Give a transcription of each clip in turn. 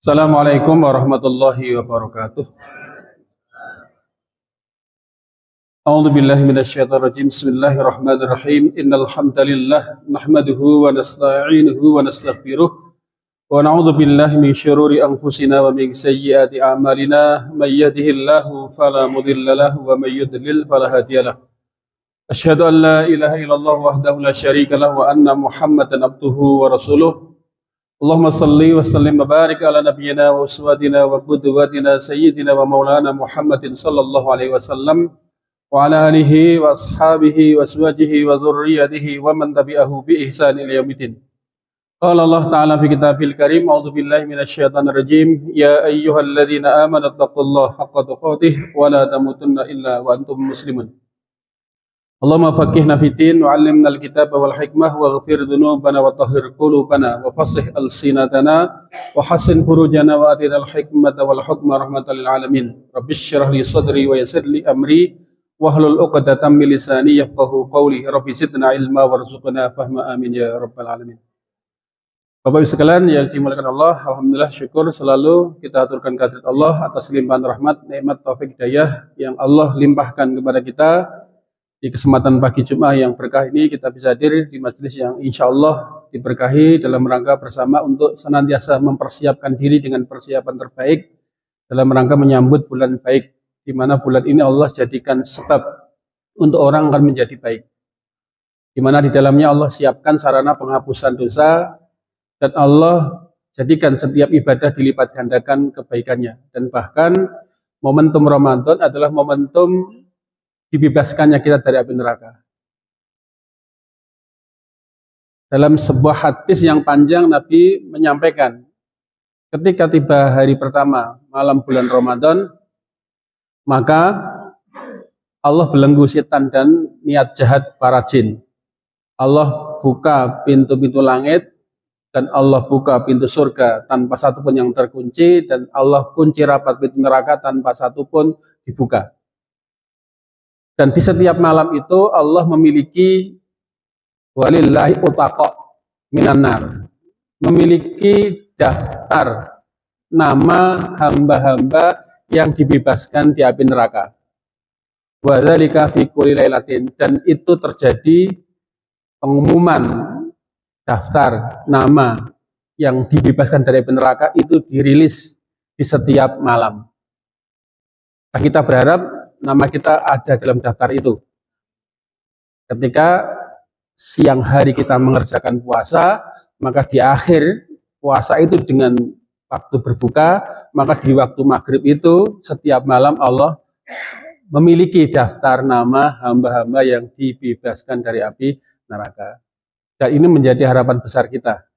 Assalamualaikum warahmatullahi wabarakatuh. A'udzu billahi minasyaitonir rajim. Bismillahirrahmanirrahim. Innal hamdalillah nahmaduhu wa nasta'inuhu wa nastaghfiruh wa na'udzu billahi min syururi anfusina wa min sayyiati a'malina. May yahdihillahu fala mudilla lahu wa may yudlil fala hadiyalah. Asyhadu an la ilaha illallah wahdahu la syarika lahu wa anna Muhammadan abduhu wa rasuluh. Allahumma salli wa sallim wa barik ala nabiyyina wa uswatina wa qudwatina sayyidina wa maulana Muhammadin sallallahu alaihi wasallam wa ala alihi wa ashabihi wa azwajihi wa dzurriyyatihi wa man tabi'ahu bi ihsan ila yaumil. Qala Allah ta'ala fi kitabil karim, a'udzu billahi minasyaitonir rajim, ya ayyuhalladzina amanu taqullaha haqqa tuqatih wa la tamutunna illa wa antum muslimun. Allahumma faqihna fiddin wa 'allimna al-kitaba wal hikmah wa ghfir dhunubana wa tahhir qulubana wa fasih alsinatana wa hassin furujana wa atina al-hikmata wal hukma rahmatan lil alamin. Rabbish shrah li sadri wa yassir li amri wahlul 'uqdatam min lisani yafqahu qawli. Rabbi zidna ilma warzuqna fahma amin ya rabbal alamin. Bapak Ibu sekalian yang dimuliakan Allah, alhamdulillah syukur selalu kita aturkan kehadirat Allah atas limpahan rahmat, nikmat, taufik, hidayah yang Allah limpahkan kepada kita. Di kesempatan pagi Jumat yang berkah ini kita bisa hadir di majelis yang insya Allah diberkahi dalam rangka bersama untuk senantiasa mempersiapkan diri dengan persiapan terbaik dalam rangka menyambut bulan baik, di mana bulan ini Allah jadikan sebab untuk orang akan menjadi baik, di mana di dalamnya Allah siapkan sarana penghapusan dosa dan Allah jadikan setiap ibadah dilipat gandakan kebaikannya. Dan bahkan momentum Ramadan adalah momentum dibebaskannya kita dari api neraka. Dalam sebuah hadis yang panjang Nabi menyampaikan, ketika tiba hari pertama malam bulan Ramadan, maka Allah belenggu setan dan niat jahat para jin. Allah buka pintu-pintu langit dan Allah buka pintu surga tanpa satupun yang terkunci, dan Allah kunci rapat pintu neraka tanpa satupun dibuka. Dan di setiap malam itu Allah memiliki walillahi utaqa minan nar, memiliki daftar nama hamba-hamba yang dibebaskan di api neraka. Wa dzalika fi kulli lailatin, dan itu terjadi pengumuman daftar nama yang dibebaskan dari api neraka itu dirilis di setiap malam. Nah, kita berharap nama kita ada dalam daftar itu. Ketika siang hari kita mengerjakan puasa, maka di akhir puasa itu dengan waktu berbuka, maka di waktu maghrib itu setiap malam Allah memiliki daftar nama hamba-hamba yang dibebaskan dari api neraka. Dan ini menjadi harapan besar kita.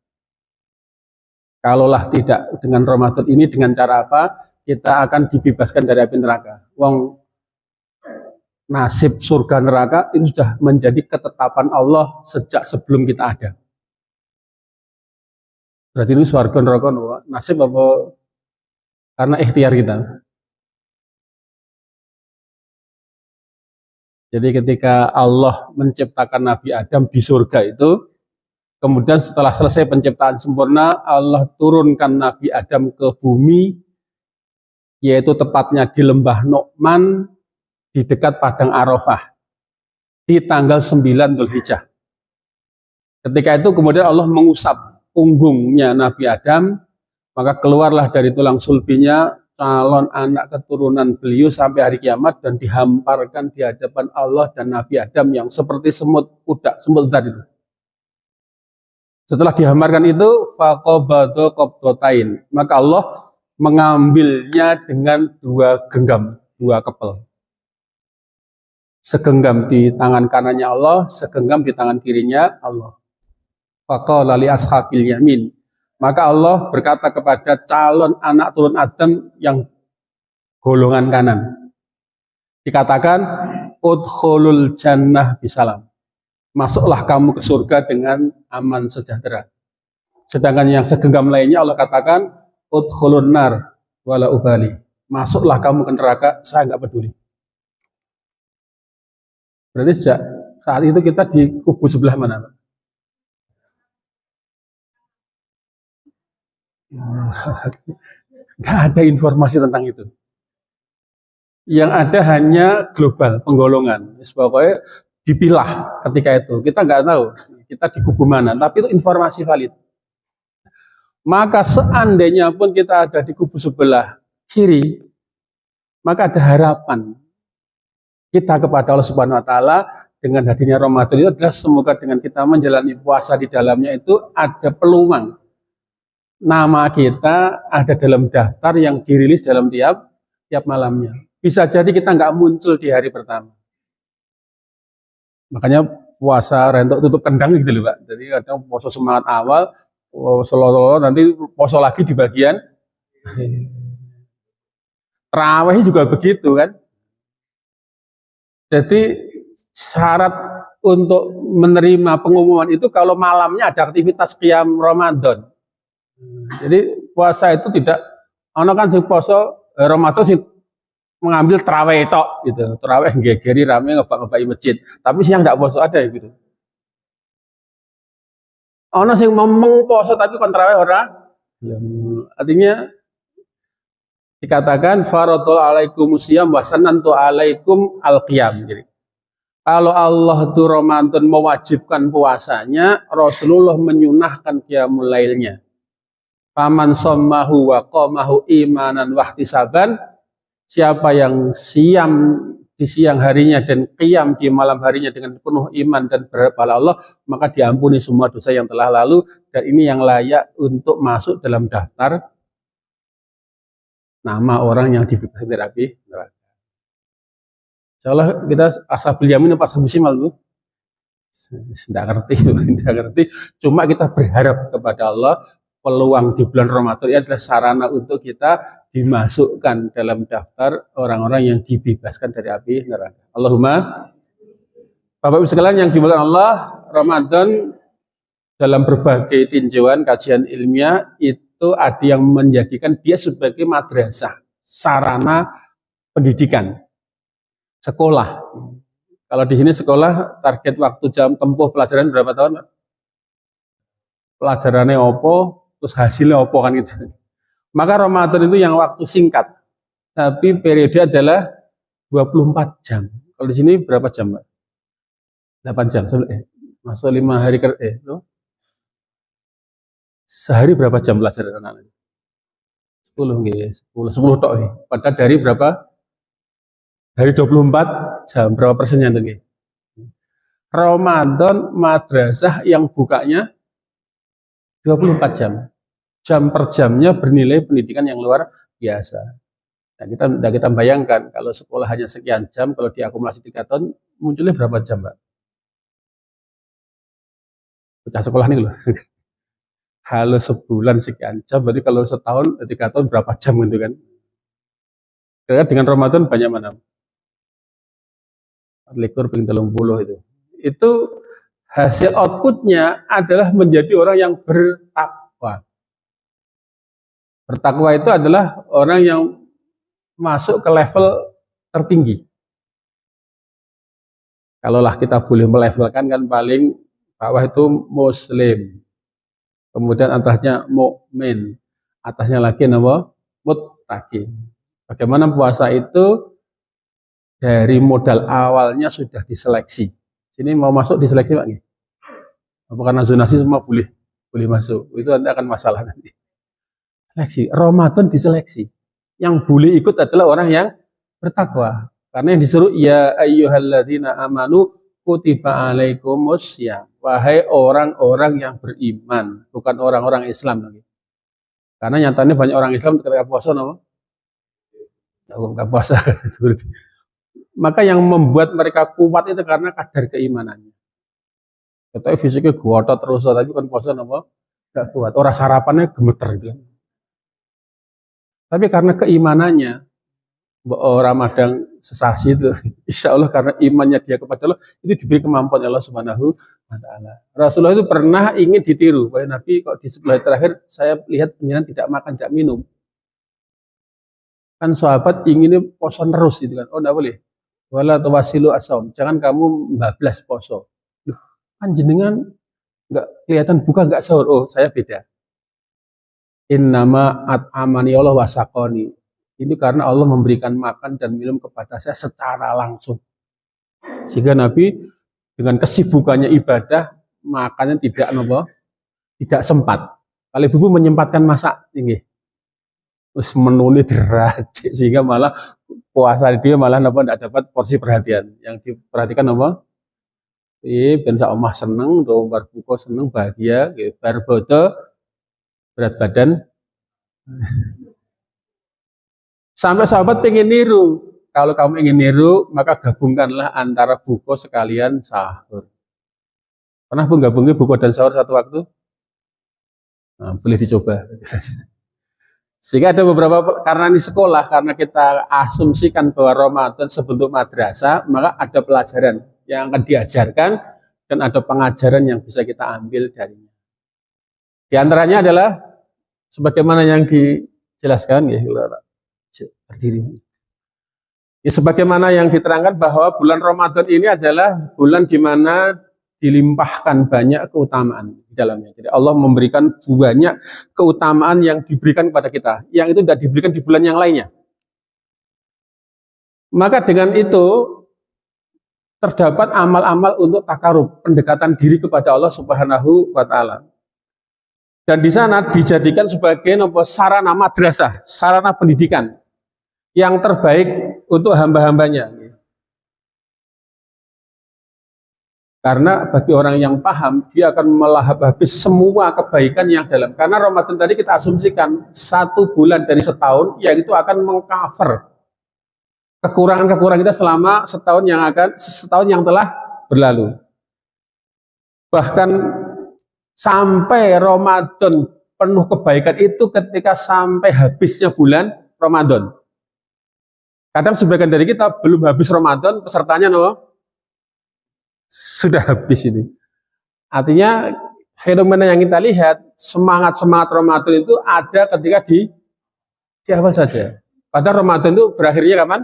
Kalaulah tidak dengan Ramadan ini, dengan cara apa kita akan dibebaskan dari api neraka? Nasib surga neraka itu sudah menjadi ketetapan Allah sejak sebelum kita ada. Berarti ini surga neraka nasib apa karena ikhtiar kita. Jadi ketika Allah menciptakan Nabi Adam di surga itu, kemudian setelah selesai penciptaan sempurna, Allah turunkan Nabi Adam ke bumi, yaitu tepatnya di lembah Nu'man, di dekat Padang Arafah, di tanggal 9 Dzulhijjah. Ketika itu kemudian Allah mengusap punggungnya Nabi Adam, maka keluarlah dari tulang sulbinya calon anak keturunan beliau sampai hari kiamat, dan dihamparkan di hadapan Allah dan Nabi Adam yang seperti semut udak, semut udar itu. Setelah dihamparkan itu, faqabadha qabdatain, maka Allah mengambilnya dengan dua genggam, dua kepel. Segenggam di tangan kanannya Allah, segenggam di tangan kirinya Allah. Faqala li ashabil yamin, maka Allah berkata kepada calon anak turun Adam yang golongan kanan, dikatakan udkhulul jannah bisalam, masuklah kamu ke surga dengan aman sejahtera. Sedangkan yang segenggam lainnya Allah katakan udkhulun nar wala ubali, masuklah kamu ke neraka, saya nggak peduli. Berarti sejak saat itu kita di kubu sebelah mana? Nggak ada informasi tentang itu. Yang ada hanya global, penggolongan. Pokoknya dipilah ketika itu. Kita nggak tahu kita di kubu mana, tapi itu informasi valid. Maka seandainya pun kita ada di kubu sebelah kiri, maka ada harapan kita kepada Allah Subhanahu wa taala dengan hadirnya Ramadan itu adalah semoga dengan kita menjalani puasa di dalamnya itu ada peluang nama kita ada dalam daftar yang dirilis dalam tiap malamnya. Bisa jadi kita nggak muncul di hari pertama. Makanya puasa rentok tutup kendang gitu loh, Pak. Jadi kadang puasa semangat awal, solo nanti puasa lagi di bagian terawih juga begitu kan. Jadi syarat untuk menerima pengumuman itu kalau malamnya ada aktivitas qiyam Ramadan. Jadi puasa itu tidak ono kan sing poso Ramadan sing mengambil terawih tok gitu. Terawih gegeri rame ngebak-ngebaki masjid. Tapi siang enggak poso ada ya gitu. Ono sing memeng poso tapi kon terawih ora. Artinya dikatakan faradul alaikumusiyam wa sanantu alaikum alqiyam. Jadi kalau Allah itu Ramadan mewajibkan puasanya, Rasulullah menyunahkan qiyamul lailnya. Faman sommahu wa qamahu imanan wahtisaban, siapa yang siam di siang harinya dan qiyam di malam harinya dengan penuh iman dan berharap pada Allah, maka diampuni semua dosa yang telah lalu, dan ini yang layak untuk masuk dalam daftar nama orang yang dibebaskan dari api neraka. Insyaallah kita ashabul yamin apa ashabul shimal, Bu? Tidak ngerti. Cuma kita berharap kepada Allah peluang di bulan Ramadan ini adalah sarana untuk kita dimasukkan dalam daftar orang-orang yang dibebaskan dari api neraka. Allahumma. Bapak Ibu sekalian yang dimuliakan Allah, Ramadan dalam berbagai tinjauan kajian ilmiah itu ada yang menjadikan dia sebagai madrasah, sarana pendidikan, sekolah. Kalau di sini sekolah target waktu jam tempuh pelajaran berapa tahun, Pak? Pelajarannya opo, terus hasilnya opo kan gitu. Maka Ramadan itu yang waktu singkat, tapi periode adalah 24 jam. Kalau di sini berapa jam, Pak? 8 jam. Masuk 5 hari kerja. Sehari berapa jam belajar anak-anak? 10 nggih, 10 tok nggih. Padahal dari berapa? Dari 24 jam, berapa persennya itu nggih? Ramadan madrasah yang bukanya 24 jam. Jam per jamnya bernilai pendidikan yang luar biasa. Nah, kita bayangkan kalau sekolah hanya sekian jam, kalau diakumulasi 3 tahun, munculnya berapa jam, Pak? Pecah sekolah nih loh. Kalau sebulan sekian jam, berarti kalau setahun 3 tahun berapa jam gitu kan? Karena dengan Ramadan banyak mana? 4 ping 30 itu. Itu hasil outputnya adalah menjadi orang yang bertakwa. Bertakwa itu adalah orang yang masuk ke level tertinggi. Kalaulah kita boleh melevelkan kan paling bawah itu muslim. Kemudian atasnya mukmin, atasnya lagi nama muttaqin. Bagaimana puasa itu dari modal awalnya sudah diseleksi. Sini mau masuk diseleksi Pak nggih? Apa karena zonasi semua boleh masuk? Itu nanti akan masalah nanti. Seleksi, Ramadan diseleksi. Yang boleh ikut adalah orang yang bertakwa. Karena yang disuruh ya ayyuhalladzina amanu kutiba alaikumussyam. Wahai orang-orang yang beriman, bukan orang-orang Islam lagi. Karena nyatanya banyak orang Islam ketika puasa enggak puasa. Maka yang membuat mereka kuat itu karena kadar keimanannya. Tapi fisiknya gotot terus, tapi kan puasa enggak kuat. Orang sarapannya gemeter gitu. Tapi karena keimanannya, Ramadan sesasi itu, insya Allah karena imannya dia kepada Allah, itu diberi kemampuan Allah Subhanahu wa Ta'ala. Rasulullah itu pernah ingin ditiru, wahai Nabi, kok di sebelah terakhir saya lihat pengiran tidak makan, tidak minum. Kan sahabat inginnya poso terus gitu kan, oh enggak boleh. Wala tawasilu asaum, jangan kamu bablas poso. Loh, kan jenengan enggak kelihatan buka enggak sahur, oh saya beda. Innama at'amani Allah wasaqoni. Ini karena Allah memberikan makan dan minum kepada saya secara langsung. Sehingga Nabi dengan kesibukannya ibadah, makannya tidak sempat. Kalau ibu menyempatkan masak, ini terus menuni derajat sehingga malah puasa dia malah tidak dapat porsi perhatian. Yang diperhatikan apa? Ben sak omah seneng, bar buka seneng, bahagia, bar bodo berat badan. Sampai sahabat pengen niru. Kalau kamu ingin niru, maka gabungkanlah antara buka sekalian sahur. Pernah pun gabungin buka dan sahur satu waktu? Nah, boleh dicoba. Sehingga ada beberapa, karena di sekolah, karena kita asumsikan bahwa Ramadan sebentuk madrasah, maka ada pelajaran yang akan diajarkan dan ada pengajaran yang bisa kita ambil darinya. Di antaranya adalah sebagaimana yang dijelaskan, ya, berdiri. Ya, sebagaimana yang diterangkan bahwa bulan Ramadan ini adalah bulan di mana dilimpahkan banyak keutamaan di dalamnya. Jadi Allah memberikan banyak keutamaan yang diberikan kepada kita, yang itu tidak diberikan di bulan yang lainnya. Maka dengan itu terdapat amal-amal untuk takarub, pendekatan diri kepada Allah Subhanahu wa taala. Dan di sana dijadikan sebagai sarana madrasah, sarana pendidikan yang terbaik untuk hamba-hambanya. Karena bagi orang yang paham, dia akan melahap habis semua kebaikan yang dalam. Karena Ramadan tadi kita asumsikan 1 bulan dari setahun, yang itu akan mengcover kekurangan-kekurangan kita selama setahun yang telah berlalu. Bahkan sampai Ramadan penuh kebaikan itu ketika sampai habisnya bulan Ramadan. Kadang sebagian dari kita belum habis Ramadan, pesertanya sudah habis ini. Artinya fenomena yang kita lihat, semangat-semangat Ramadan itu ada ketika di awal saja. Padahal Ramadan itu berakhirnya kapan?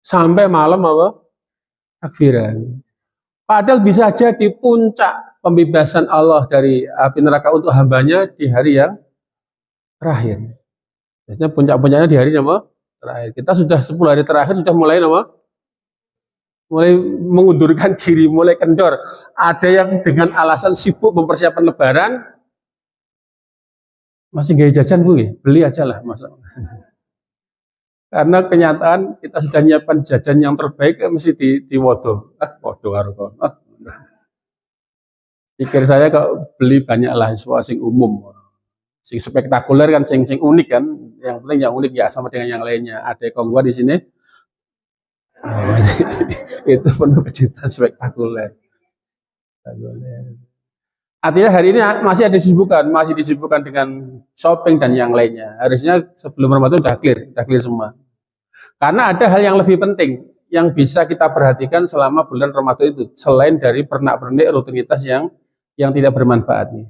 Sampai malam takbiran. Padahal bisa jadi puncak pembebasan Allah dari api neraka untuk hambanya di hari yang terakhir. Biasanya puncak-puncaknya di hari terakhir. Kita sudah 10 hari terakhir sudah mulai mulai mengundurkan diri, mulai kendor. Ada yang dengan alasan sibuk mempersiapkan lebaran, masih gaya jajan Bu, beli aja lah masa. Karena kenyataan kita sudah menyiapkan jajan yang terbaik, mesti di wodo. Wodo karo kon. Pikir saya kok beli banyak lah sing umum. Sing spektakuler kan, sing unik kan. Yang penting yang unik ya sama dengan yang lainnya. Ada kongguan di sini. Itu penuh kejutan spektakuler. Artinya hari ini masih disibukkan dengan shopping dan yang lainnya. Harusnya sebelum Ramadan udah clear semua. Karena ada hal yang lebih penting yang bisa kita perhatikan selama bulan Ramadan itu, selain dari pernak-pernik rutinitas yang tidak bermanfaat nih.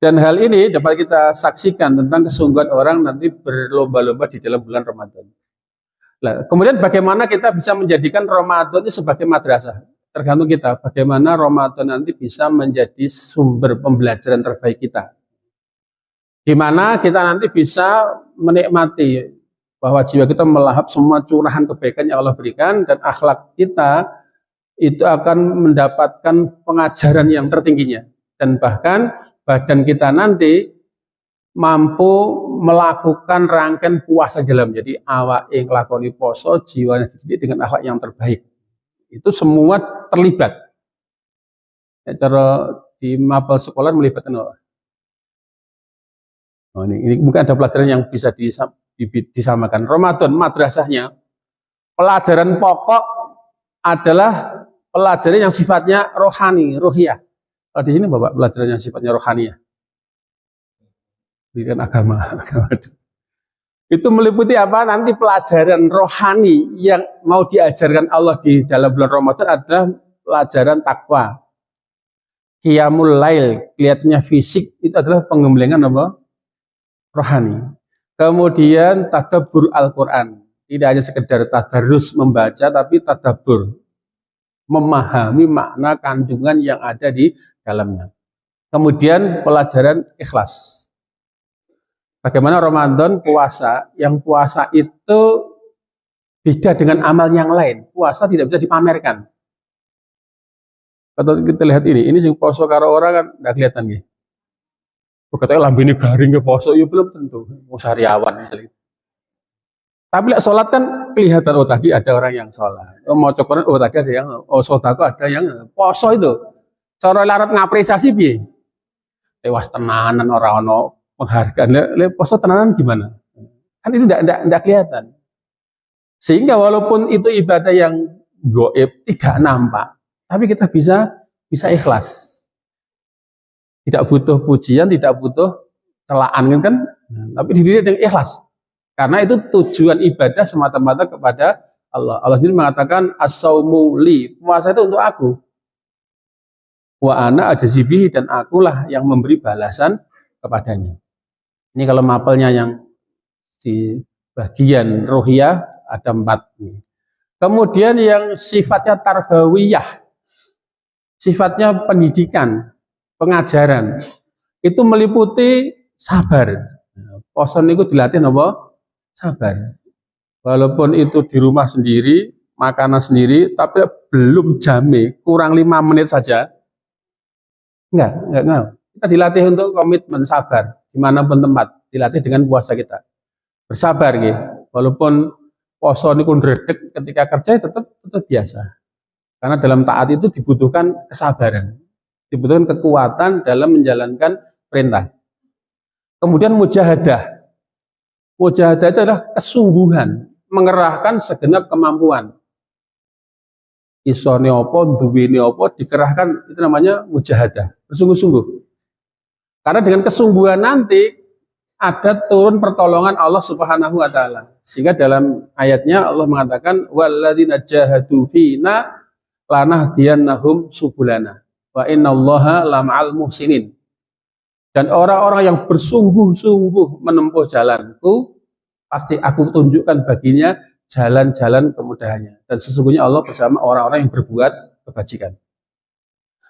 Dan hal ini dapat kita saksikan tentang kesungguhan orang nanti berlomba-lomba di dalam bulan Ramadan. Nah, kemudian bagaimana kita bisa menjadikan Ramadan ini sebagai madrasah? Tergantung kita, bagaimana Ramadan nanti bisa menjadi sumber pembelajaran terbaik kita. Di mana kita nanti bisa menikmati bahwa jiwa kita melahap semua curahan kebaikan yang Allah berikan, dan akhlak kita itu akan mendapatkan pengajaran yang tertingginya. Dan bahkan badan kita nanti mampu melakukan rangkaian puasa dalam. Jadi awak yang lakoni poso, jiwanya dididik dengan akhlak yang terbaik. Itu semua terlibat. Ya, cara di mapel sekolah melibatkan apa? Oh, ini mungkin ada pelajaran yang bisa disamakan. Ramadan madrasahnya, pelajaran pokok adalah pelajaran yang sifatnya rohani, ruhiyah. Kalau di sini Bapak pelajaran yang sifatnya rohani ya. Pendidikan agama. Itu meliputi apa? Nanti pelajaran rohani yang mau diajarkan Allah di dalam bulan Ramadan adalah pelajaran takwa. Qiyamul lail, kelihatannya fisik, itu adalah pengembelengan apa? Rohani. Kemudian tadabbur Al-Quran. Tidak hanya sekedar tadarus membaca, tapi tadabbur. Memahami makna kandungan yang ada di dalamnya. Kemudian pelajaran ikhlas. Bagaimana Ramadan puasa, yang puasa itu beda dengan amal yang lain. Puasa tidak bisa dipamerkan. Kalau kita lihat ini sing poso karo orang kan nggak kelihatan nih. Katanya lambene garing ke poso, ya belum tentu. Mau sariawan misalnya. Tapi lihat sholat kan kelihatan, oh tadi ada orang yang sholat. Oh mau cokoran, oh tadi ada yang, oh sodako ada yang poso itu. Cara larat ngapresiasi piye? Tewas tenanan orang ono penghargaan. Le poso tenanan gimana? Kan itu tidak kelihatan. Sehingga walaupun itu ibadah yang goib tidak nampak, tapi kita bisa ikhlas. Tidak butuh pujian, tidak butuh celaan kan? Tapi diri dengan ikhlas. Karena itu tujuan ibadah semata-mata kepada Allah. Allah sendiri mengatakan as-saumu li, puasa itu untuk aku. Wa ana ajazibihi, dan akulah yang memberi balasan kepadanya. Ini kalau mapelnya yang di bagian ruhiyah ada 4. Kemudian yang sifatnya tarbawiyah, sifatnya pendidikan, pengajaran, itu meliputi sabar. Poso niku dilatih apa? Sabar. Walaupun itu di rumah sendiri, makanan sendiri, tapi belum jame, kurang 5 menit saja. Enggak. Kita dilatih untuk komitmen sabar, dimanapun tempat, dilatih dengan puasa kita. Bersabar gitu. Walaupun poso niku ndredeg ketika kerja tetap biasa. Karena dalam taat itu dibutuhkan kesabaran. Dibutuhkan kekuatan dalam menjalankan perintah. Kemudian mujahadah. Mujahadah itu adalah kesungguhan, mengerahkan segenap kemampuan. Isone opo, duwene opo, dikerahkan, itu namanya mujahadah, bersungguh-sungguh. Karena dengan kesungguhan nanti ada turun pertolongan Allah Subhanahu wa taala. Sehingga dalam ayatnya Allah mengatakan walladzina jahadu fina lanahdiyannahum subulana wa innallaha lama'al muhsinin. Dan orang-orang yang bersungguh-sungguh menempuh jalanku, pasti aku tunjukkan baginya jalan-jalan kemudahannya. Dan sesungguhnya Allah bersama orang-orang yang berbuat kebajikan.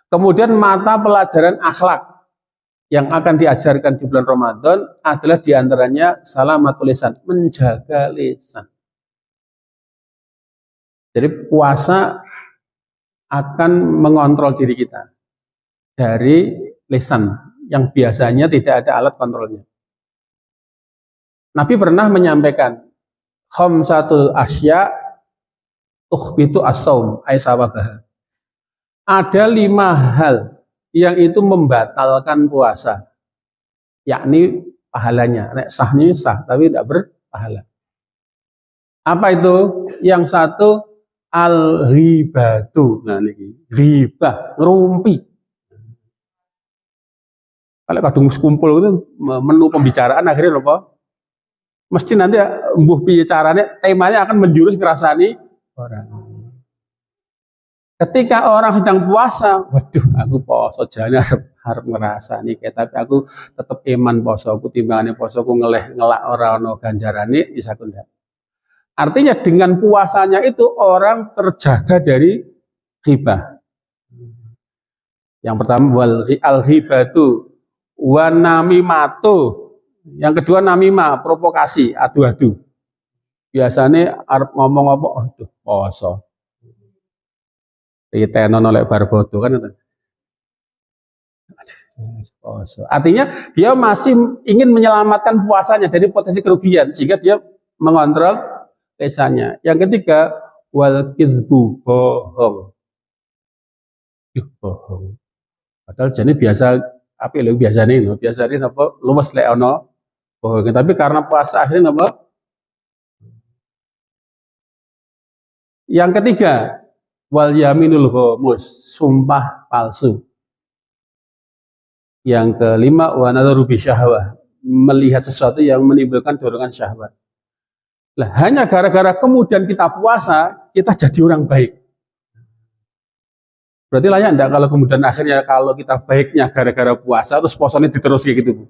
Kemudian mata pelajaran akhlak yang akan diajarkan di bulan Ramadan adalah diantaranya salamatul lisan, menjaga lisan. Jadi puasa akan mengontrol diri kita dari lisan yang biasanya tidak ada alat kontrolnya. Nabi pernah menyampaikan khamsatul asya tukhbitu as-saum ay sawabaha. Ada 5 hal yang itu membatalkan puasa, yakni pahalanya. Nek sahnya sah, tapi tidak berpahala. Apa itu? Yang satu al-ghibatu. Nah ini ghibah, ngerumpi. Kalau kadung kumpul itu menu pembicaraan akhirnya apa? Mesti nanti mbuh piye carane temanya akan menjurus ngrasani orang. Ketika orang sedang puasa, waduh aku poso jane harap ngrasani tapi aku tetap iman posoku timbangane posoku ngelak ora ono ganjarane bisa ndak. Artinya dengan puasanya itu orang terjaga dari ghibah. Yang pertama wal al-ghibatu wa namimatu. Yang kedua namimah, provokasi, adu-adu. Biasanya arep ngomong apa? Aduh, poso. Ditenono oleh barbodo kan itu. Poso. Artinya dia masih ingin menyelamatkan puasanya dari potensi kerugian sehingga dia mengontrol lisannya. Yang ketiga wal kizbu, bohong. Bohong. Padahal jadi biasa apa lho biasanya apa luwes lek ono bohong. Tapi karena puasa akhirnya apa? Yang ketiga wal yaminul ghamus, sumpah palsu. Yang kelima wa nadharu bi syahwah, melihat sesuatu yang menimbulkan dorongan syahwat. Lah hanya gara-gara kemudian kita puasa, kita jadi orang baik. Berarti layak enggak kalau kemudian akhirnya kalau kita baiknya gara-gara puasa terus puasanya diterus kayak gitu.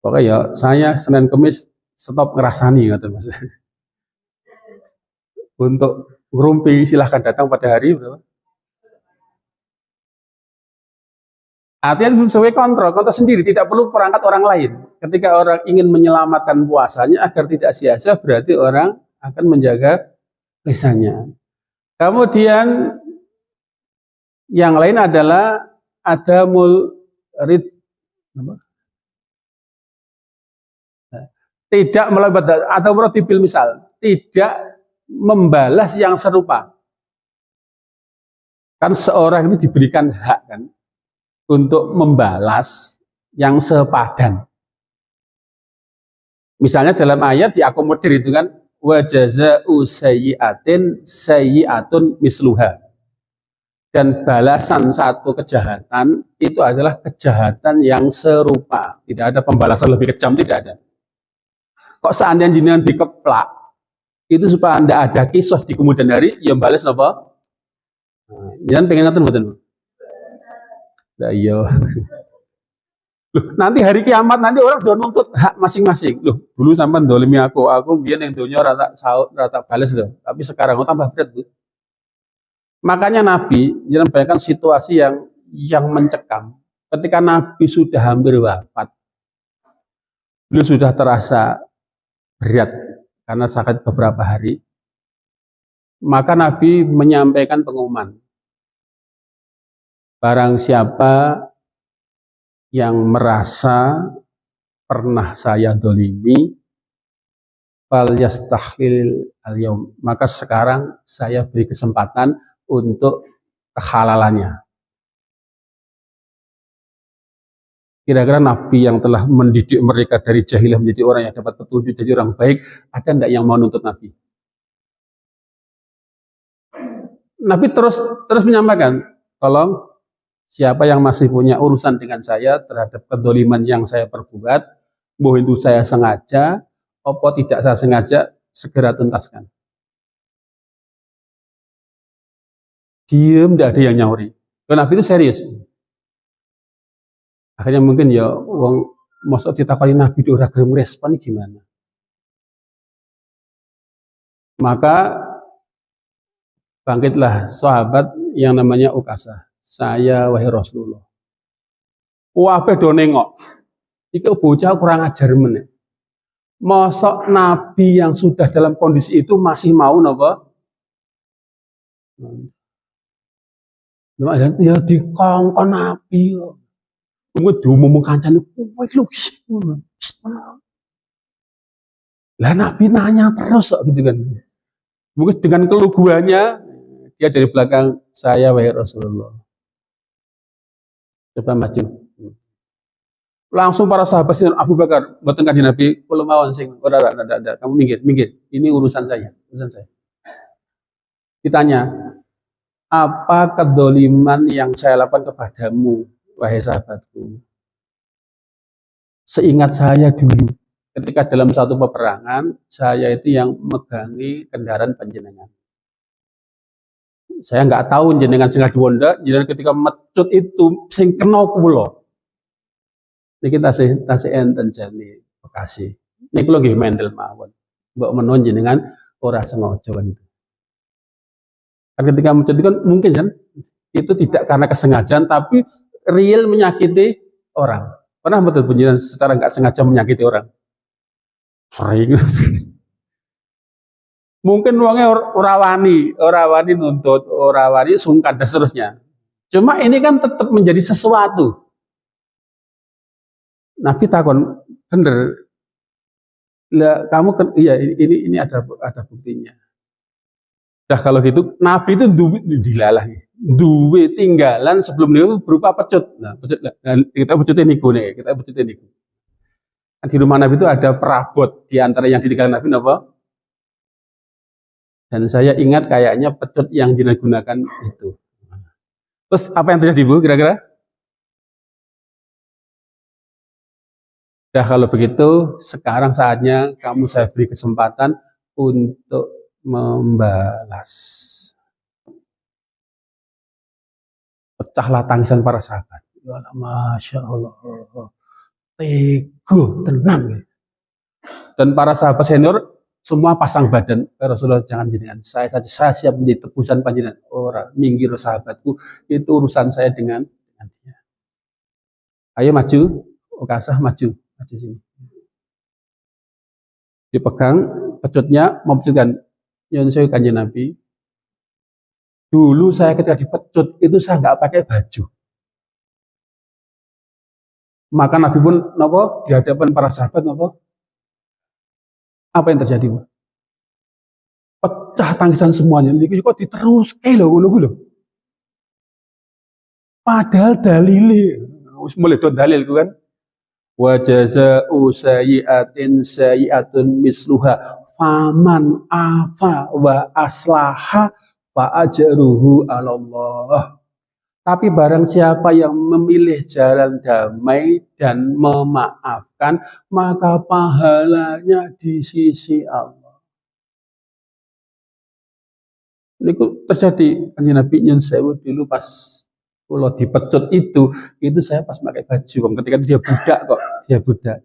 Pokoknya ya saya Senin Kemis stop ngerasani kata Mas. Untuk ngerumpi silahkan datang pada hari berapa? Artinya sebagai kontrol sendiri, tidak perlu perangkat orang lain. Ketika orang ingin menyelamatkan puasanya agar tidak sia-sia, berarti orang akan menjaga lisannya. Kemudian yang lain adalah ada rid, tidak melakukan atau rotipil misal, tidak membalas yang serupa. Kan seorang ini diberikan hak kan untuk membalas yang sepadan. Misalnya dalam ayat diakomodir itu kan, wa jazaa'u sayyi'atin sayyi'atun misluha. Dan balasan satu kejahatan itu adalah kejahatan yang serupa. Tidak ada pembalasan lebih kejam, tidak ada. Kok seandainya jenengan dikeplak, itu supaya Anda ada kisah di kemudian hari, yang balas apa? Jangan pengen ngatur mboten. Lah iya. Loh, nanti hari kiamat nanti orang udah nuntut hak masing-masing. Loh, dulu sampean dolimi aku biar yang dunia rata saut, rata balas loh. Tapi sekarang tambah berat, Bu. Makanya Nabi menyampaikan situasi yang mencekam. Ketika Nabi sudah hampir wafat, beliau sudah terasa berat karena sakit beberapa hari. Maka Nabi menyampaikan pengumuman. Barang siapa yang merasa pernah saya dolimi, fal yastahlil al-yaum. Maka sekarang saya beri kesempatan untuk kehalalannya. Kira-kira Nabi yang telah mendidik mereka dari jahiliyah menjadi orang yang dapat petunjuk, jadi orang baik, ada enggak yang mau nuntut Nabi? Nabi terus menyampaikan, tolong siapa yang masih punya urusan dengan saya terhadap kedoliman yang saya perbuat, bahwa itu saya sengaja, apa tidak saya sengaja, segera tuntaskan. Diam, tidak ada yang nyauri. Nabi itu serius. Akhirnya mungkin ya, wong masuk ditakoni Nabi itu ora gelem respon gimana? Maka bangkitlah sahabat yang namanya Ukasah. Saya wahai Rasulullah. Wabe do nengok. Iki bocah kurang ajar meneh. Mosok Nabi yang sudah dalam kondisi itu masih mau napa? Ya dikongkon Nabi yo. Tunggu diumum kancane kowe iki lho. Lah Nabi nanya terus kok gitu kan. Mungkin dengan keluguannya dia dari belakang, saya wahai Rasulullah. Coba maju. Langsung para sahabat sini Abu Bakar bertengkar di Nabi, kalau mawon sing ora kamu minggir. Ini urusan saya. Ditanya, apa kedoliman yang saya lakukan kepadamu, wahai sahabatku? Seingat saya dulu, ketika dalam satu peperangan, saya itu yang megangi kendaraan panjenengan. Saya nggak tahu jenengan singgah diwonda, jenengan ketika mecut itu sing kena kula. Niki tasih enten jane Bekasi. Niku lho nggih mendel mawon. Mbok menawa jenengan ora sengaja kan itu. Kan ketika mecut itu kan mungkin kan itu tidak karena kesengajaan tapi real menyakiti orang. Pernah betul jenengan secara nggak sengaja menyakiti orang? Sering. Mungkin uangnya ora wani nuntut, ora wani sungkan dan seterusnya. Cuma ini kan tetap menjadi sesuatu. Nabi takon, bener. Lah kamu iya ini ada buktinya. Dah kalau gitu Nabi itu dilalah. Duwe tinggalan sebelum itu berupa pecut. Nah, kita pecutin niku nih, kita pecutin niku. Di rumah Nabi itu ada perabot di antara yang ditinggalkan Nabi apa? Dan saya ingat kayaknya pecut yang digunakan itu. Terus apa yang terjadi Bu kira-kira? Ya kalau begitu sekarang saatnya kamu saya beri kesempatan untuk membalas. Pecahlah tangisan para sahabat. Ya Allah, Masya Allah. Teguh, tenang. Dan para sahabat senior semua pasang badan, Rasulullah jangan jenengan, saya siap menjadi tebusan panjenengan. Orang minggir sahabatku, itu urusan saya dengan dia. Ayo maju, Ukasah maju sini. Dipegang pecutnya, mempecutkan. Nyuwun sewu Kanjeng Nabi. Dulu saya ketika dipecut itu saya nggak pakai baju. Maka Nabi pun nopo di hadapan para sahabat nopo. Apa yang terjadi, Bu? Pecah tangisan semuanya. Niku kok diteruske lho ngono ku lho. Padahal dalile wis mulai do dalil ku kan. Wa jazaa'u sayyi'atin sayyi'atun misluha faman afa wa aslaha fa ajruhu 'ala Allah. Tapi barang siapa yang memilih jalan damai dan memaafkan, maka pahalanya di sisi Allah. Ini terjadi, Kanjeng Nabi nyun sewu dulu pas kalau dipecut itu saya pas pakai baju. Ketika dia budak kok, dia budak.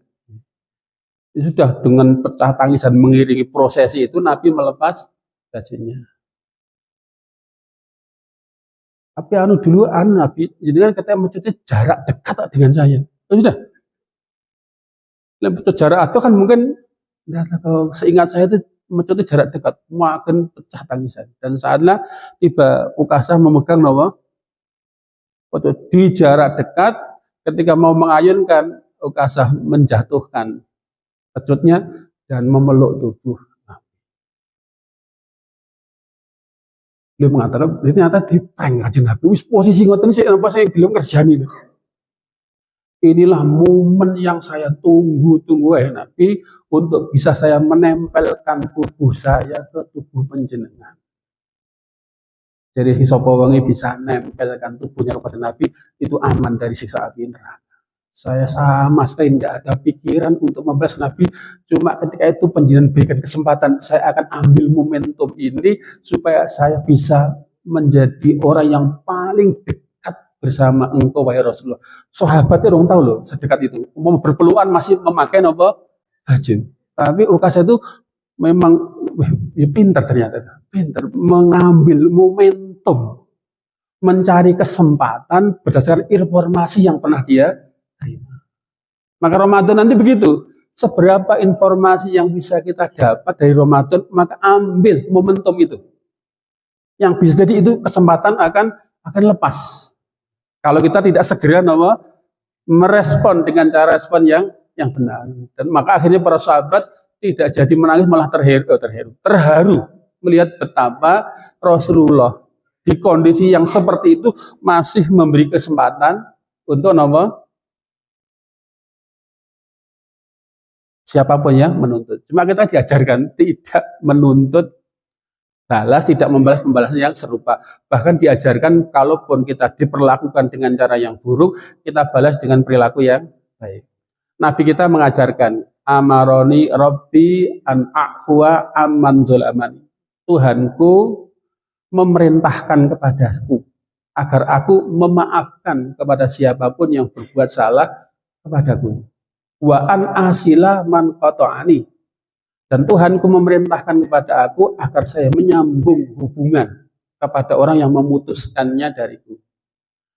Ya sudah dengan pecah tangisan mengiringi prosesi itu Nabi melepas bajunya. Tapi dulu Nabi, jadi kan katanya mencutnya jarak dekat dengan saya. Ya sudah. Mencut jarak atau kan mungkin, kalau seingat saya itu mencutnya jarak dekat, makin pecah tangisan. Dan saatnya tiba Ukasah memegang nawa, di jarak dekat, ketika mau mengayunkan, Ukasah menjatuhkan pecutnya dan memeluk tubuh. Dia mengatakan, ini ternyata di prank Kanjeng Nabi. Wis posisi ngoten sih, apa saya belum kerjani. Inilah momen yang saya tunggu-tunggu Nabi untuk bisa saya menempelkan tubuh saya ke tubuh panjenengan. Jadi sapa wonge bisa nempelkan tubuhnya kepada Nabi itu aman dari siksa api neraka. Saya sama sekali tidak ada pikiran untuk membalas Nabi. Cuma ketika itu panjenengan berikan kesempatan, saya akan ambil momentum ini supaya saya bisa menjadi orang yang paling dekat bersama engkau wahai Rasulullah. Sahabatnya orang tahu loh sedekat itu. Mau berpelukan masih memakai apa? Baju. Tapi Ukasah itu memang ya pintar ternyata. Pintar mengambil momentum. Mencari kesempatan berdasarkan informasi yang pernah dia terima. Maka Ramadan nanti begitu. Seberapa informasi yang bisa kita dapat dari Ramadan, maka ambil momentum itu. Yang bisa jadi itu kesempatan akan lepas. Kalau kita tidak segera merespon dengan cara respon yang benar. Dan maka akhirnya para sahabat tidak jadi menangis, malah terharu melihat betapa Rasulullah di kondisi yang seperti itu masih memberi kesempatan untuk siapapun yang menuntut. Cuma kita diajarkan tidak menuntut balas, tidak membalas pembalasan yang serupa. Bahkan diajarkan kalaupun kita diperlakukan dengan cara yang buruk, kita balas dengan perilaku yang baik. Nabi kita mengajarkan, amaroni Rabbi an a'fuwa amman zolamani. Tuhanku memerintahkan kepadaku agar aku memaafkan kepada siapapun yang berbuat salah kepadaku. Wa an asila man qata'ani, dan Tuhanku memerintahkan kepada aku agar saya menyambung hubungan kepada orang yang memutuskannya dariku.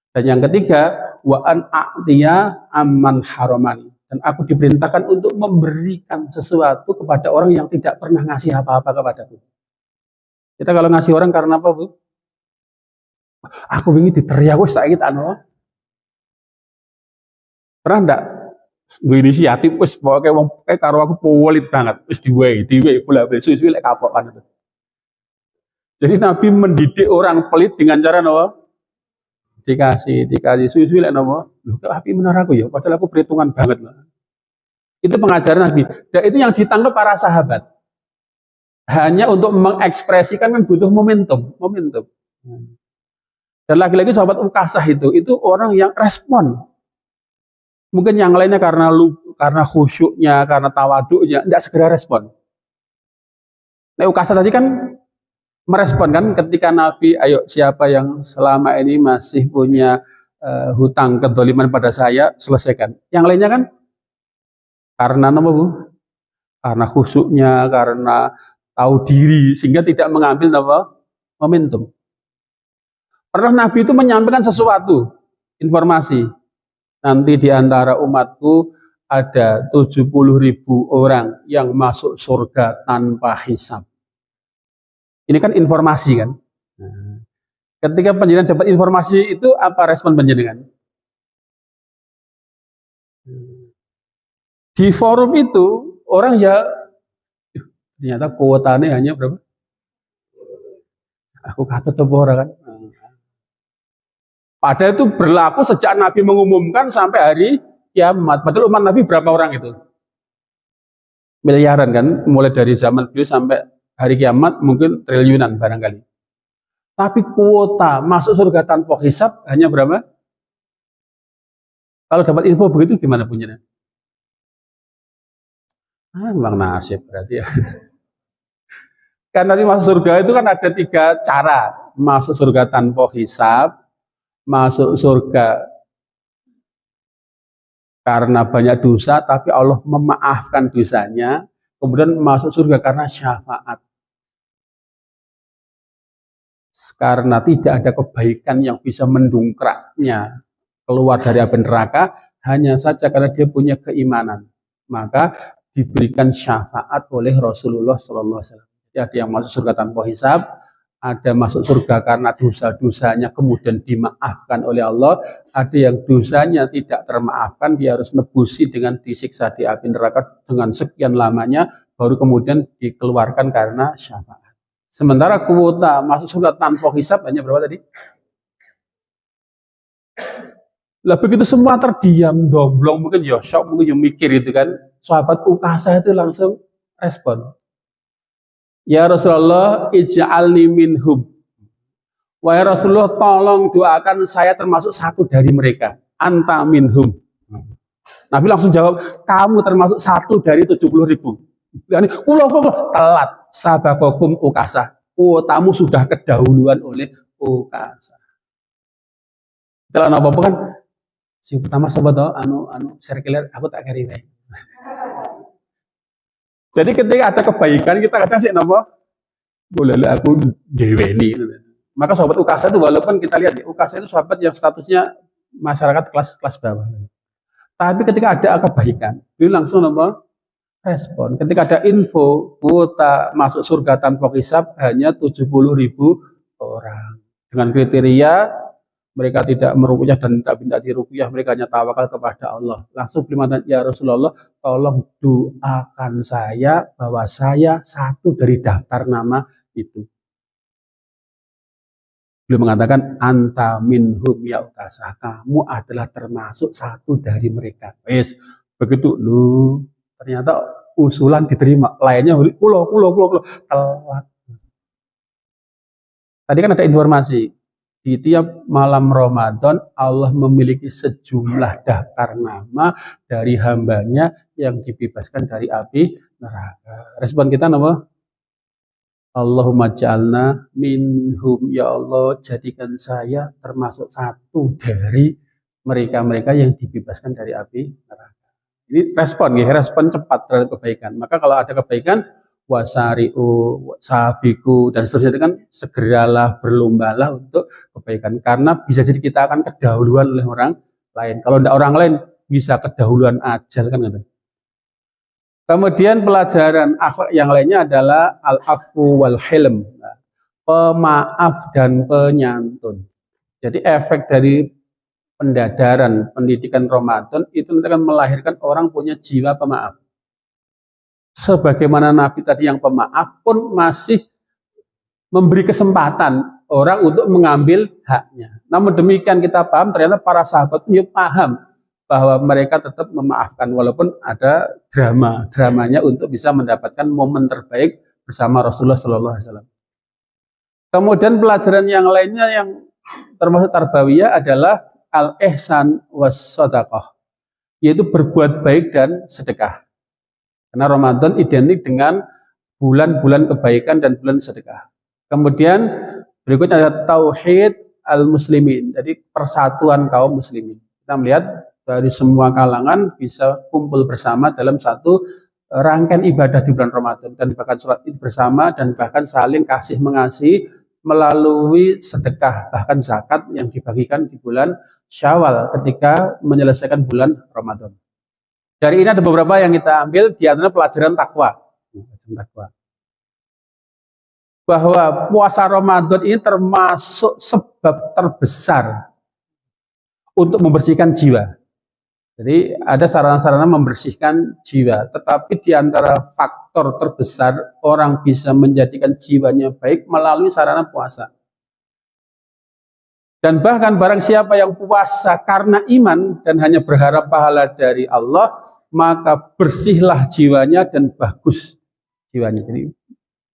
Dan yang ketiga, wa an a'tiya amman haramani, dan aku diperintahkan untuk memberikan sesuatu kepada orang yang tidak pernah ngasih apa-apa kepadaku. Kita kalau ngasih orang karena apa, Bu? Aku ingin diteriak wis tak pernah enggak inisiatif wis pokoke wong karo aku polit banget wis diwehi bola-bali suwi-suwi lek kapok kan itu. Jadi Nabi mendidik orang pelit dengan cara dikasih suwi-suwi lek lho kok api bener aku ya padahal aku perhitungan banget loh. Itu pengajaran Nabi. Dan itu yang ditangkap para sahabat. Hanya untuk mengekspresikan kan butuh momentum. Dan lagi-lagi sahabat Ukasah itu orang yang respon. Mungkin yang lainnya karena khusyuknya, karena tawaduknya, tidak segera respon. Nah, Ukasah tadi kan merespon kan ketika Nabi, ayo siapa yang selama ini masih punya hutang kedzaliman pada saya, selesaikan. Yang lainnya kan karena apa, Bu? Karena khusyuknya, karena tahu diri, sehingga tidak mengambil momentum. Pernah Nabi itu menyampaikan sesuatu, informasi. Nanti di antara umatku ada 70.000 orang yang masuk surga tanpa hisab. Ini kan informasi kan. Nah, ketika panjenengan dapat informasi itu, apa respon panjenengan? Di forum itu orang ya ternyata kuotanya hanya berapa? Aku kata orang kan. Padahal itu berlaku sejak Nabi mengumumkan sampai hari kiamat. Padahal umat Nabi berapa orang itu? Miliaran kan, mulai dari zaman beliau sampai hari kiamat mungkin triliunan barangkali. Tapi kuota masuk surga tanpa hisab hanya berapa? Kalau dapat info begitu gimana punya? Memang nasib berarti ya. Kan nanti masuk surga itu kan ada 3 cara. Masuk surga tanpa hisab, masuk surga karena banyak dosa tapi Allah memaafkan dosanya, kemudian masuk surga karena syafaat. Karena tidak ada kebaikan yang bisa mendongkraknya keluar dari api neraka, hanya saja karena dia punya keimanan. Maka diberikan syafaat oleh Rasulullah SAW. Jadi ada yang masuk surga tanpa hisab, ada masuk surga karena dosa-dosanya kemudian dimaafkan oleh Allah, ada yang dosanya tidak termaafkan, dia harus nebusi dengan disiksa di api neraka dengan sekian lamanya, baru kemudian dikeluarkan karena syafaat. Sementara kuota masuk surga tanpa hisab hanya berapa tadi? Lah begitu semua terdiam, domblong, mungkin ya shock, mungkin ya mikir itu kan. Sahabat Ukasah itu langsung respon. Ya Rasulullah, ij'alni minhum. Wahai Rasulullah, tolong doakan saya termasuk satu dari mereka. Anta minhum. Nabi langsung jawab, kamu termasuk satu dari 70.000. Yani, kulo telat. Sabakokum Ukasah. Tamu sudah kedahuluan oleh Ukasah. Setelah apa-apa kan, si pertama sobat sirkuler aku tak kari baik. Jadi ketika ada kebaikan kita kadang sih napa boleh aku deweni. Maka sahabat Ukasah itu walaupun kita lihat Ukasah itu sahabat yang statusnya masyarakat kelas bawah. Tapi ketika ada kebaikan, dia langsung napa respon. Ketika ada info kuota masuk surga tanpa hisab hanya 70.000 orang. Dengan kriteria mereka tidak meruqyah dan tidak minta diruqyah, mereka hanya tawakal kepada Allah. Langsung beriman, ya Rasulullah, tolong doakan saya bahwa saya satu dari daftar nama itu. Beliau mengatakan, anta minhum ya Ukasah, kamu adalah termasuk satu dari mereka. Wes, begitu lu ternyata usulan diterima, lainnya kulo telat. Tadi kan ada informasi. Di tiap malam Ramadan Allah memiliki sejumlah daftar nama dari hambanya yang dibebaskan dari api neraka. Respon kita apa? Allahumma ja'alna minhum, ya Allah jadikan saya termasuk satu dari mereka-mereka yang dibebaskan dari api neraka. Ini respon cepat terhadap kebaikan. Maka kalau ada kebaikan, wasari'u, sabiku, dan seterusnya itu kan segeralah berlombalah untuk kebaikan. Karena bisa jadi kita akan kedahuluan oleh orang lain. Kalau tidak orang lain, bisa kedahuluan ajal kan gitu. Kemudian pelajaran akhlak yang lainnya adalah al-afwu wal hilm, pemaaf dan penyantun. Jadi efek dari pendadaran pendidikan Ramadan itu nanti akan melahirkan orang punya jiwa pemaaf. Sebagaimana Nabi tadi yang pemaaf pun masih memberi kesempatan orang untuk mengambil haknya. Namun demikian kita paham ternyata para sahabat itu paham bahwa mereka tetap memaafkan walaupun ada dramanya untuk bisa mendapatkan momen terbaik bersama Rasulullah SAW. Kemudian pelajaran yang lainnya yang termasuk tarbawiyah adalah al-ihsan was sadaqah, yaitu berbuat baik dan sedekah. Karena Ramadan identik dengan bulan-bulan kebaikan dan bulan sedekah. Kemudian berikutnya ada tauhid al-muslimin, jadi persatuan kaum muslimin. Kita melihat dari semua kalangan bisa kumpul bersama dalam satu rangkaian ibadah di bulan Ramadan, dan bahkan sholat Id bersama, dan bahkan saling kasih mengasihi melalui sedekah, bahkan zakat yang dibagikan di bulan Syawal ketika menyelesaikan bulan Ramadan. Dari ini ada beberapa yang kita ambil, di antara pelajaran takwa. Bahwa puasa Ramadan ini termasuk sebab terbesar untuk membersihkan jiwa. Jadi ada sarana-sarana membersihkan jiwa, tetapi di antara faktor terbesar orang bisa menjadikan jiwanya baik melalui sarana puasa. Dan bahkan barang siapa yang puasa karena iman dan hanya berharap pahala dari Allah, maka bersihlah jiwanya dan bagus jiwanya. Jadi,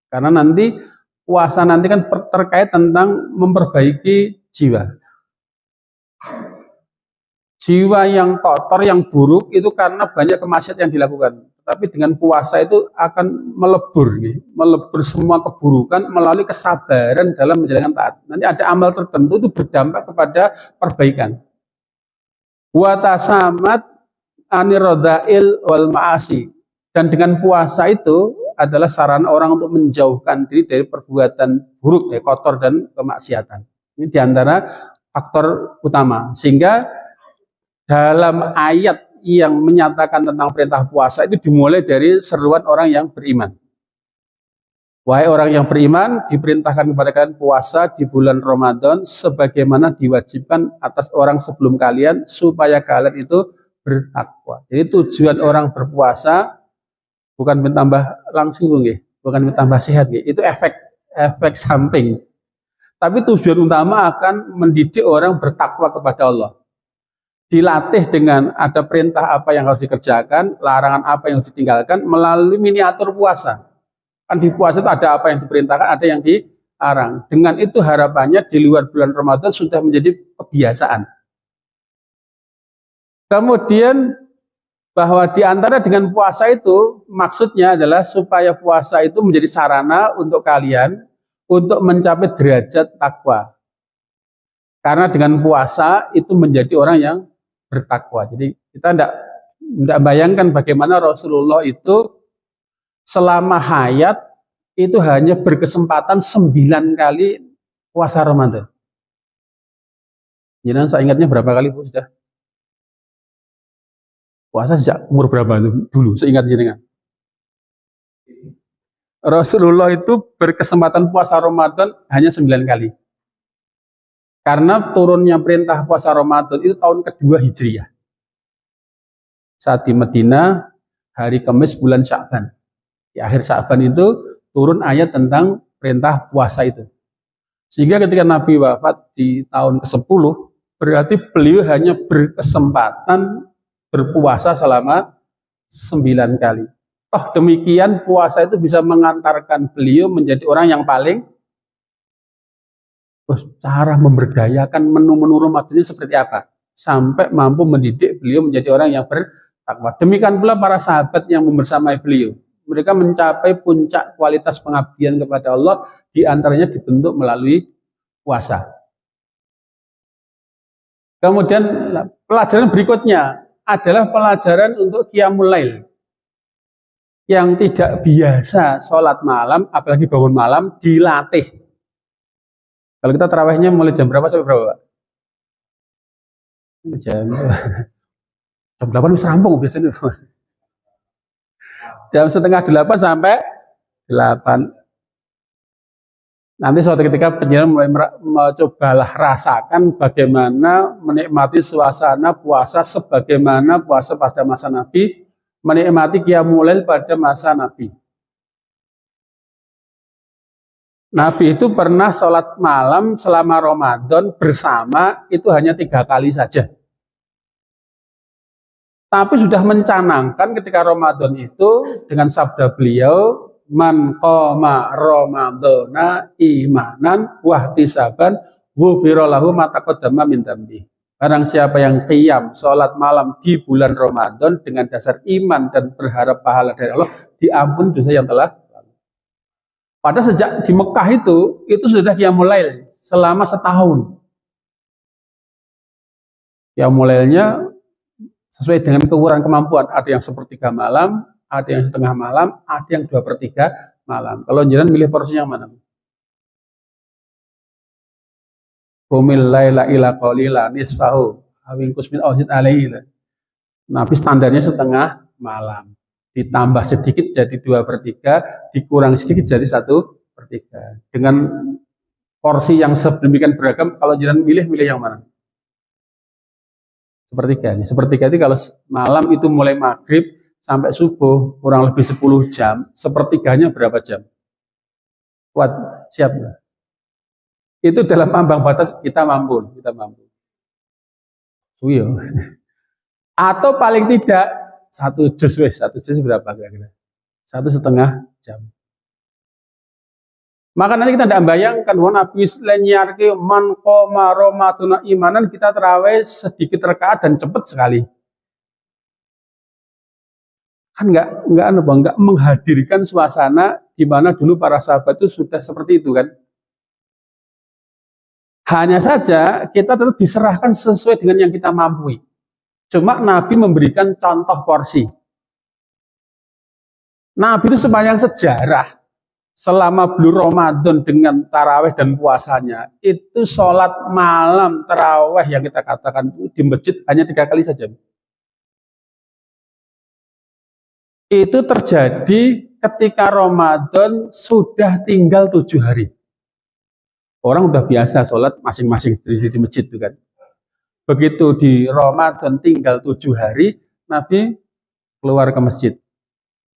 karena nanti puasa nanti kan terkait tentang memperbaiki jiwa. Jiwa yang kotor, yang buruk itu karena banyak kemaksiatan yang dilakukan. Tapi dengan puasa itu akan melebur semua keburukan melalui kesabaran dalam menjalankan taat. Nanti ada amal tertentu itu berdampak kepada perbaikan. Wa tasamat anirodail wal ma'asi. Dan dengan puasa itu adalah sarana orang untuk menjauhkan diri dari perbuatan buruk, kotor dan kemaksiatan. Ini diantara faktor utama. Sehingga dalam ayat yang menyatakan tentang perintah puasa itu dimulai dari seruan orang yang beriman. Wahai orang yang beriman, diperintahkan kepada kalian puasa di bulan Ramadan sebagaimana diwajibkan atas orang sebelum kalian supaya kalian itu bertakwa. Jadi tujuan orang berpuasa bukan bertambah langsing, bukan bertambah sehat, itu efek samping. Tapi tujuan utama akan mendidik orang bertakwa kepada Allah. Dilatih dengan ada perintah apa yang harus dikerjakan, larangan apa yang harus ditinggalkan melalui miniatur puasa. Kan di puasa itu ada apa yang diperintahkan, ada yang dilarang. Dengan itu harapannya di luar bulan Ramadan sudah menjadi kebiasaan. Kemudian bahwa di antara dengan puasa itu maksudnya adalah supaya puasa itu menjadi sarana untuk kalian untuk mencapai derajat takwa. Karena dengan puasa itu menjadi orang yang bertakwa. Jadi kita tidak bayangkan bagaimana Rasulullah itu selama hayat itu hanya berkesempatan 9 kali puasa Ramadan. Jadi saya ingatnya berapa kali Bu sudah? Puasa sejak umur berapa dulu? Seingat jenengan. Rasulullah itu berkesempatan puasa Ramadan hanya 9 kali. Karena turunnya perintah puasa Ramadan itu tahun kedua Hijriah. Saat di Madinah, hari Kamis bulan Sya'ban. Di akhir Sya'ban itu turun ayat tentang perintah puasa itu. Sehingga ketika Nabi wafat di tahun ke-10, berarti beliau hanya berkesempatan berpuasa selama 9 kali. Oh demikian puasa itu bisa mengantarkan beliau menjadi orang yang paling cara memberdayakan menu-menu Ramadan seperti apa sampai mampu mendidik beliau menjadi orang yang bertakwa. Demikian pula para sahabat yang membersamai beliau, mereka mencapai puncak kualitas pengabdian kepada Allah, di antaranya dibentuk melalui puasa. Kemudian pelajaran berikutnya adalah pelajaran untuk qiyamul lail. Yang tidak biasa sholat malam, apalagi bangun malam, dilatih. Kalau kita tarawihnya mulai jam berapa sampai berapa, Pak? Jam 8 bisa rampung biasanya. Jam setengah 8 sampai 8. Nanti suatu ketika penjenengan mulai mencobalah rasakan bagaimana menikmati suasana puasa sebagaimana puasa pada masa Nabi, menikmati qiyamul lail pada masa Nabi. Nabi itu pernah sholat malam selama Ramadan bersama itu hanya 3 kali saja. Tapi sudah mencanangkan ketika Ramadan itu dengan sabda beliau, man qoma ramadhana imanan wahtisaban ghufira lahu ma taqaddama min dzambi. Barang siapa yang qiyam sholat malam di bulan Ramadan dengan dasar iman dan berharap pahala dari Allah, diampun dosa yang telah lalu. Padahal sejak di Mekah itu sudah qiyamul lail selama setahun. Qiyamul lailnya sesuai dengan kekurangan kemampuan. Ada yang sepertiga malam, ada yang setengah malam, ada yang 2/3 malam. Kalau jangan milih porsi yang mana? Qumil laila ila qalila nisfahu awingkus min auzid alaihi. Nabi standarnya setengah malam. Ditambah sedikit jadi 2/3, dikurangi sedikit jadi 1/3. Dengan porsi yang sedemikian beragam, kalau jangan milih yang mana? Sepertiga. Sepertiga itu kalau malam itu mulai maghrib sampai subuh kurang lebih 10 jam, sepertiganya berapa jam? Kuat, siap. Itu dalam ambang batas kita mampu. Suyo. Atau paling tidak satu juz berapa kira-kira? 1,5 jam. Maka nanti kita tidak bayangkan bahwa Nabi lenyiarke man qoma ramadhana imanan, kita terawih sedikit rakaat dan cepat sekali. Kan enggak menghadirkan suasana di mana dulu para sahabat itu sudah seperti itu kan. Hanya saja kita tetap diserahkan sesuai dengan yang kita mampu. Cuma Nabi memberikan contoh porsi. Nabi itu sepanjang sejarah selama bulan Ramadan dengan taraweh dan puasanya, itu sholat malam taraweh yang kita katakan di masjid hanya 3 kali saja. Itu terjadi ketika Ramadan sudah tinggal 7 hari. Orang udah biasa sholat masing-masing di masjid itu kan. Begitu di Ramadan tinggal 7 hari, Nabi keluar ke masjid.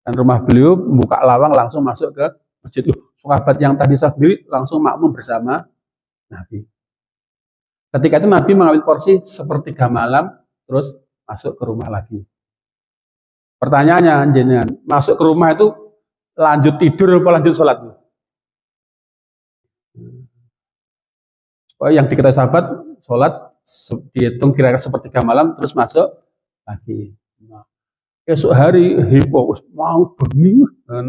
Dan rumah beliau membuka lawang langsung masuk ke masjid. Sahabat yang tadi sendiri langsung makmum bersama Nabi. Ketika itu Nabi mengambil porsi sepertiga malam, terus masuk ke rumah lagi. Pertanyaannya, jenengan masuk ke rumah itu lanjut tidur atau lanjut sholat? Yang diketahui sahabat, sholat dihitung kira-kira sepertiga malam, terus masuk lagi. Esok hari heboh, mau bengi,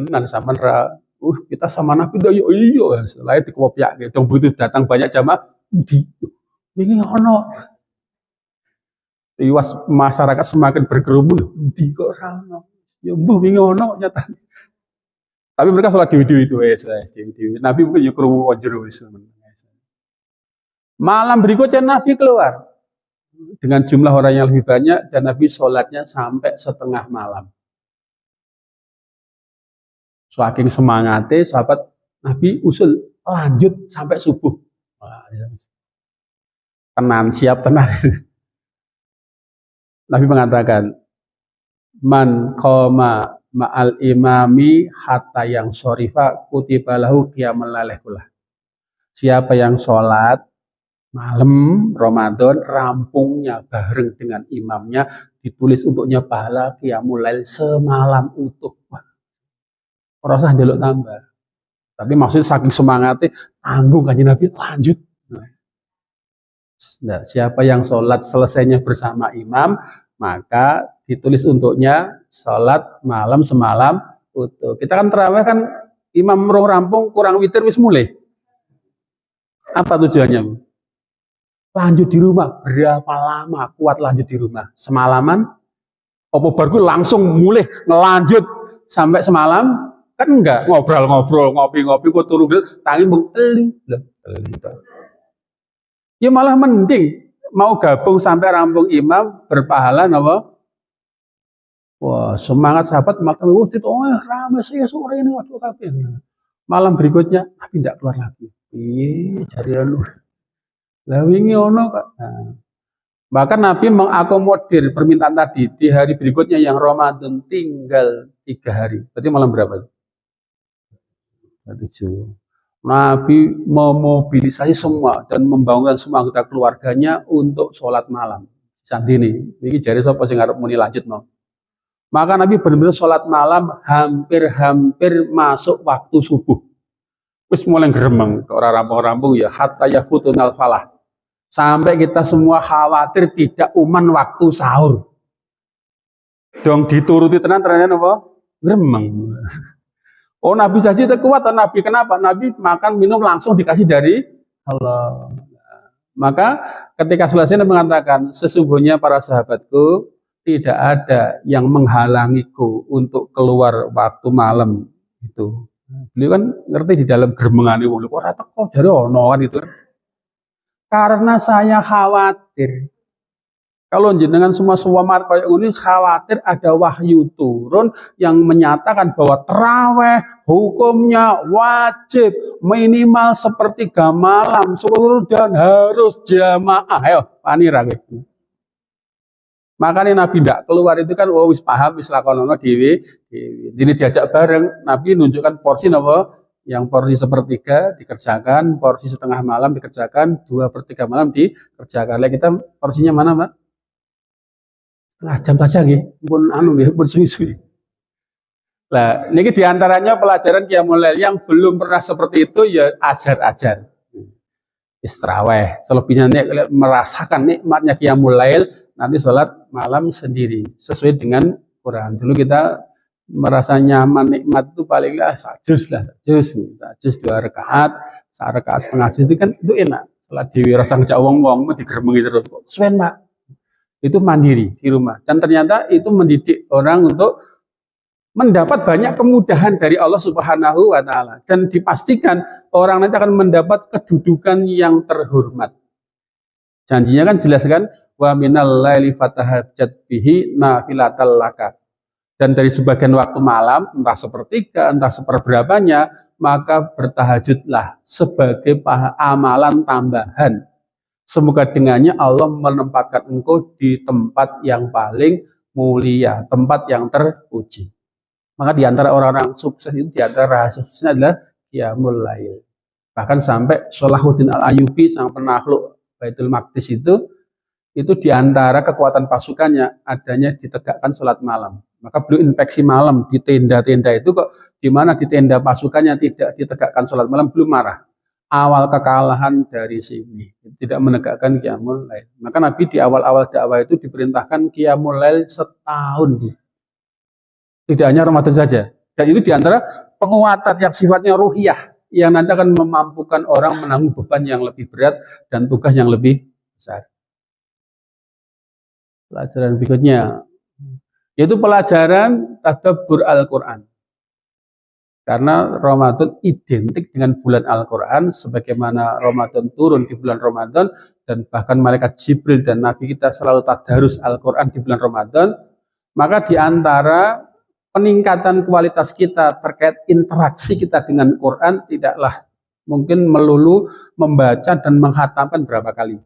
nanti sama kita sama Nabi dah iya, selain di kopiak, dong begitu datang banyak jamaah, bingung ono. Iwas masyarakat semakin berkerumun, di kok rano, ya bingung ono nyata. Tapi mereka sholat di itu, Nabi mungkin ya kerumun wajru. Malam berikutnya Nabi keluar dengan jumlah orang yang lebih banyak dan Nabi sholatnya sampai setengah malam. Saking semangatnya sahabat Nabi usul lanjut sampai subuh. Tenan, siap tenan. Nabi mengatakan, man qoma ma'al imami hatta yang syorifa kutiba lahu qiyamul lailih kullah. Siapa yang sholat malam Ramadan rampungnya bareng dengan imamnya, ditulis untuknya pahala qiyamul lail semalam utuh. Ora usah njaluk tambah. Tapi maksudnya saking semangatnya tanggung kanjeng Nabi lanjut. Nah, siapa yang sholat selesainya bersama imam, maka ditulis untuknya sholat malam semalam utuh. Kita kan terawih kan imam rampung kurang witir wis mulai. Apa tujuannya? Lanjut di rumah. Berapa lama kuat lanjut di rumah? Semalaman? Apa baru langsung mulai ngelanjut sampai semalam? Kan enggak, ngobrol-ngobrol, ngopi-ngopi, kok turu tangi mung teli. Ya malah mending mau gabung sampai rampung imam berpahala napa? Wah, semangat sahabat malah rame saya sore ini waduh kabeh. Malam berikutnya tapi tidak keluar lagi. Iya, cari anu. Lah wingi ono Kak. Nah, maka Nabi mengakomodir permintaan tadi di hari berikutnya yang Ramadan tinggal 3 hari. Berarti malam berapa? 7. Nabi memobilisasi semua dan membangunkan semua anggota keluarganya untuk sholat malam. Sandini, ini jari sapa sing arep muni lanjut no. Maka Nabi benar-benar sholat malam hampir masuk waktu subuh. Wis mulai geremeng, orang rampung-rampung ya hatta yafutunal falah. Sampai kita semua khawatir tidak uman waktu sahur. Dong dituruti ternyata apa? Geremeng. Oh Nabi saja itu kuat, Nabi kenapa? Nabi makan minum langsung dikasih dari Allah. Maka ketika selesai Nabi mengatakan, sesungguhnya para sahabatku tidak ada yang menghalangiku untuk keluar waktu malam itu. Beliau kan ngerti di dalam germengan itu, kok rata kok jadi ono kan itu. Karena saya khawatir Kalau jenengan semua mar kayak ini khawatir ada wahyu turun yang menyatakan bahwa terawih hukumnya wajib minimal sepertiga malam seluruh dan harus jamaah. Ayo, pani ra kowe. Makanya Nabi tidak keluar itu kan wis paham wis lakonono dhewe. Ini diajak bareng, Nabi nunjukkan porsi apa? Yang porsi sepertiga dikerjakan, porsi setengah malam dikerjakan, 2/3 malam dikerjakan. Lah kita porsinya mana, Mbak? Setengah jam saja nggih. Pun anu nggih, pun suwi-suwi. Lah, niki diantaranya pelajaran Qiyamul Lail yang belum pernah seperti itu ya ajar-ajar. Istraweh. Selebihnya nek merasakan nikmatnya Qiyamul Lail, nanti sholat malam sendiri sesuai dengan Quran. Dulu kita merasa nyaman nikmat itu paling sajus 2 rakaat, 1 rakaat setengah juz itu kan itu enak. Salat dewi rasa ngejak wong-wong digeremengi terus kok kesuwen Pak. Itu mandiri di rumah dan ternyata itu mendidik orang untuk mendapat banyak kemudahan dari Allah Subhanahu wa taala dan dipastikan orang nanti akan mendapat kedudukan yang terhormat. Janjinya kan jelas kan wa minal laili fatahajjat bihi nafilatal laka. Dan dari sebagian waktu malam, entah sepertiga, entah seperberapanya, maka bertahajudlah sebagai amalan tambahan. Semoga dengannya Allah menempatkan engkau di tempat yang paling mulia, tempat yang terpuji. Maka di antara orang-orang sukses itu, di antara rahasia suksesnya adalah Qiyamul Lail. Bahkan sampai Salahuddin Al-Ayyubi, sang penakluk Baitul Maqdis itu di antara kekuatan pasukannya adanya ditegakkan sholat malam. Maka beliau infeksi malam di tenda-tenda itu kok di mana di tenda pasukannya tidak ditegakkan sholat malam, belum marah. Awal kekalahan dari sini, tidak menegakkan Qiyamul Lail. Maka Nabi di awal-awal dakwah itu diperintahkan Qiyamul Lail setahun. Tidak hanya Ramadan saja. Dan itu di antara penguatan yang sifatnya ruhiyah yang nanti akan memampukan orang menanggung beban yang lebih berat dan tugas yang lebih besar. Pelajaran berikutnya yaitu pelajaran tadabbur Al-Quran. Karena Ramadan identik dengan bulan Al-Quran, sebagaimana Ramadan turun di bulan Ramadan, dan bahkan malaikat Jibril dan Nabi kita selalu tadarus Al-Quran di bulan Ramadan, maka di antara peningkatan kualitas kita terkait interaksi kita dengan Quran tidaklah mungkin melulu membaca dan menghatamkan berapa kali.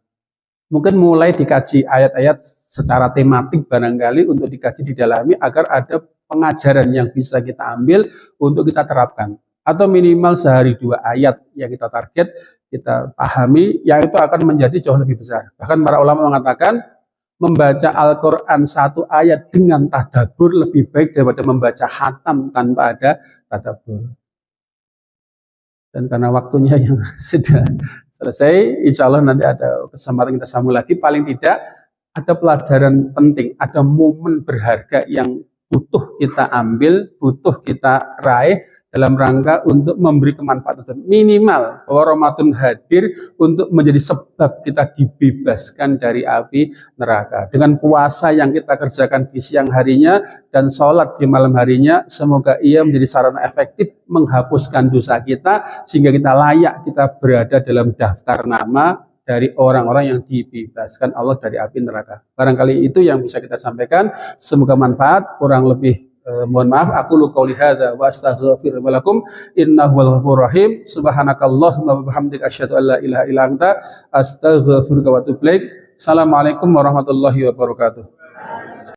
Mungkin mulai dikaji ayat-ayat secara tematik barangkali untuk dikaji didalami agar ada pengajaran yang bisa kita ambil untuk kita terapkan. Atau minimal sehari 2 ayat yang kita target, kita pahami, yang itu akan menjadi jauh lebih besar. Bahkan para ulama mengatakan membaca Al-Quran 1 ayat dengan tadabbur lebih baik daripada membaca khatam tanpa ada tadabbur. Dan karena waktunya yang sudah selesai, insya Allah nanti ada kesempatan kita sambung lagi. Paling tidak ada pelajaran penting, ada momen berharga yang butuh kita ambil, butuh kita raih dalam rangka untuk memberi kemanfaatan minimal bahwa Ramadan hadir untuk menjadi sebab kita dibebaskan dari api neraka. Dengan puasa yang kita kerjakan di siang harinya dan sholat di malam harinya, semoga ia menjadi sarana efektif menghapuskan dosa kita sehingga kita layak kita berada dalam daftar nama dari orang-orang yang dibebaskan Allah dari api neraka. Barangkali itu yang bisa kita sampaikan. Semoga manfaat. Kurang lebih mohon maaf. Aku qouli hadza wa astaghfiru lakum innahu wal ghafurur rahim. Subhanakallahumma wa bihamdika asyhadu an la ilaha illa anta astaghfiruka wa atubu ilaik. Assalamualaikum warahmatullahi wabarakatuh.